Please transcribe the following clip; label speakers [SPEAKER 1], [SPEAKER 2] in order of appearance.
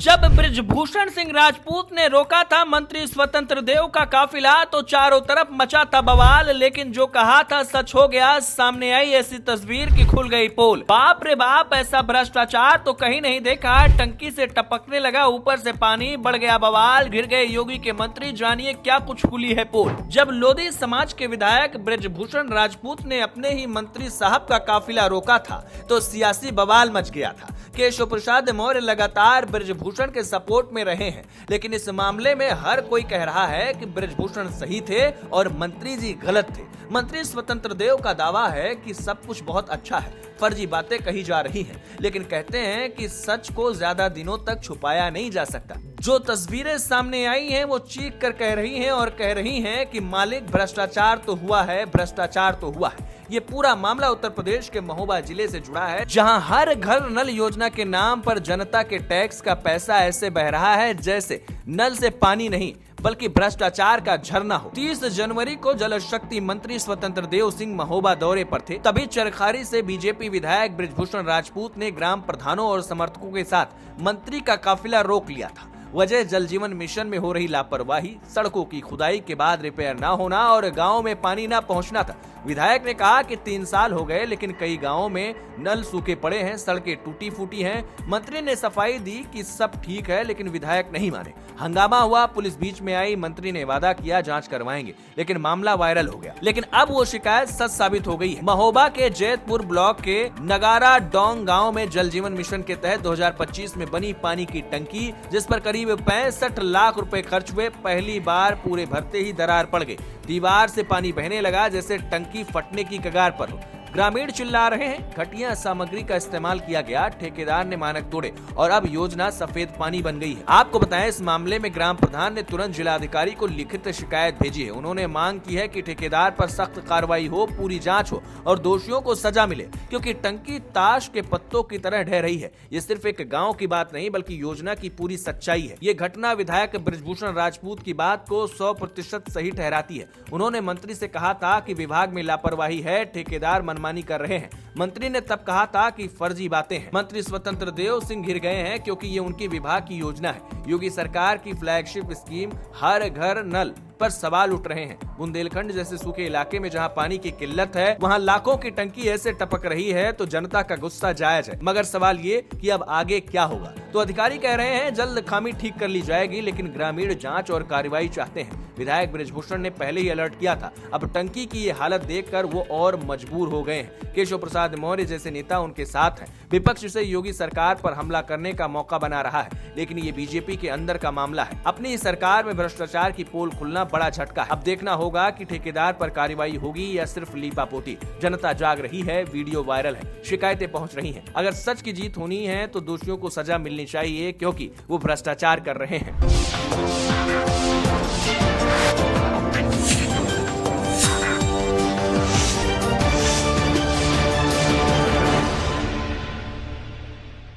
[SPEAKER 1] जब बृजभूषण सिंह राजपूत ने रोका था मंत्री स्वतंत्र देव का काफिला तो चारों तरफ मचा था बवाल, लेकिन जो कहा था सच हो गया। सामने आई ऐसी तस्वीर की खुल गई पोल। बाप रे बाप, ऐसा भ्रष्टाचार तो कहीं नहीं देखा। टंकी से टपकने लगा ऊपर से पानी, बढ़ गया बवाल, घिर गए योगी के मंत्री। जानिए क्या कुछ खुली है पोल। जब लोधी समाज के विधायक बृजभूषण राजपूत ने अपने ही मंत्री साहब का काफिला रोका था तो सियासी बवाल मच गया था। केशव प्रसाद मौर्य लगातार बृजभूषण के सपोर्ट में रहे हैं, लेकिन इस मामले में हर कोई कह रहा है कि बृजभूषण सही थे और मंत्री जी गलत थे। मंत्री स्वतंत्र देव का दावा है कि सब कुछ बहुत अच्छा है, फर्जी बातें कही जा रही हैं, लेकिन कहते हैं कि सच को ज्यादा दिनों तक छुपाया नहीं जा सकता। जो तस्वीरें सामने आई हैं वो चीख कर कह रही हैं और कह रही हैं कि मालिक भ्रष्टाचार तो हुआ है, भ्रष्टाचार तो हुआ है। ये पूरा मामला उत्तर प्रदेश के महोबा जिले से जुड़ा है, जहां हर घर नल योजना के नाम पर जनता के टैक्स का पैसा ऐसे बह रहा है जैसे नल से पानी नहीं बल्कि भ्रष्टाचार का झरना हो। 30 जनवरी को जल शक्ति मंत्री स्वतंत्र देव सिंह महोबा दौरे पर थे, तभी चरखारी से बीजेपी विधायक बृजभूषण राजपूत ने ग्राम प्रधानों और समर्थकों के साथ मंत्री का काफिला रोक लिया था। वजह जल जीवन मिशन में हो रही लापरवाही, सड़कों की खुदाई के बाद रिपेयर न होना और गाँव में पानी न पहुँचना था। विधायक ने कहा कि 3 साल हो गए लेकिन कई गांवों में नल सूखे पड़े हैं, सड़कें टूटी फूटी हैं। मंत्री ने सफाई दी कि सब ठीक है, लेकिन विधायक नहीं माने। हंगामा हुआ, पुलिस बीच में आई। मंत्री ने वादा किया जांच करवाएंगे, लेकिन मामला वायरल हो गया। लेकिन अब वो शिकायत सच साबित हो गई है। महोबा के जैतपुर ब्लॉक के नगारा डोंग गाँव में जल जीवन मिशन के तहत 2025 में बनी पानी की टंकी, जिस पर करीब 65 लाख रुपए खर्च हुए, पहली बार पूरे भरते ही दरार पड़ गई। दीवार से पानी बहने लगा जैसे टंकी फटने की कगार पर हो। ग्रामीण चिल्ला रहे हैं, घटिया सामग्री का इस्तेमाल किया गया, ठेकेदार ने मानक तोड़े और अब योजना सफेद पानी बन गई है। आपको बताएं, इस मामले में ग्राम प्रधान ने तुरंत जिलाधिकारी को लिखित शिकायत भेजी है। उन्होंने मांग की है कि ठेकेदार पर सख्त कार्रवाई हो, पूरी जांच हो और दोषियों को सजा मिले, क्योंकि टंकी ताश के पत्तों की तरह ढह रही है। ये सिर्फ एक गाँव की बात नहीं बल्कि योजना की पूरी सच्चाई है। ये घटना विधायक बृजभूषण राजपूत की बात को 100% सही ठहराती है। उन्होंने मंत्री से कहा था कि विभाग में लापरवाही है, ठेकेदार मनमानी कर रहे हैं। मंत्री ने तब कहा था कि फर्जी बातें हैं। मंत्री स्वतंत्र देव सिंह घिर गए हैं क्योंकि ये उनकी विभाग की योजना है। योगी सरकार की फ्लैगशिप स्कीम हर घर नल पर सवाल उठ रहे हैं। बुंदेलखंड जैसे सूखे इलाके में जहां पानी की किल्लत है, वहां लाखों की टंकी ऐसे टपक रही है तो जनता का गुस्सा जायज है। मगर सवाल ये कि अब आगे क्या होगा। तो अधिकारी कह रहे हैं जल्द खामी ठीक कर ली जाएगी, लेकिन ग्रामीण जांच और कार्रवाई चाहते हैं। विधायक बृजभूषण ने पहले ही अलर्ट किया था। अब टंकी की ये हालत देखकर वो और मजबूर हो गए हैं। केशव प्रसाद मौर्य जैसे नेता उनके साथ हैं। विपक्ष से योगी सरकार पर हमला करने का मौका बना रहा है, लेकिन ये बीजेपी के अंदर का मामला है। अपनी ही सरकार में भ्रष्टाचार की पोल खुलना बड़ा झटका है। अब देखना होगा कि ठेकेदार पर कार्रवाई होगी या सिर्फ लीपापोती। जनता जाग रही है, वीडियो वायरल है, शिकायतें पहुंच रही हैं। अगर सच की जीत होनी है तो दोषियों को सजा मिलनी चाहिए, क्योंकि वो भ्रष्टाचार कर रहे हैं।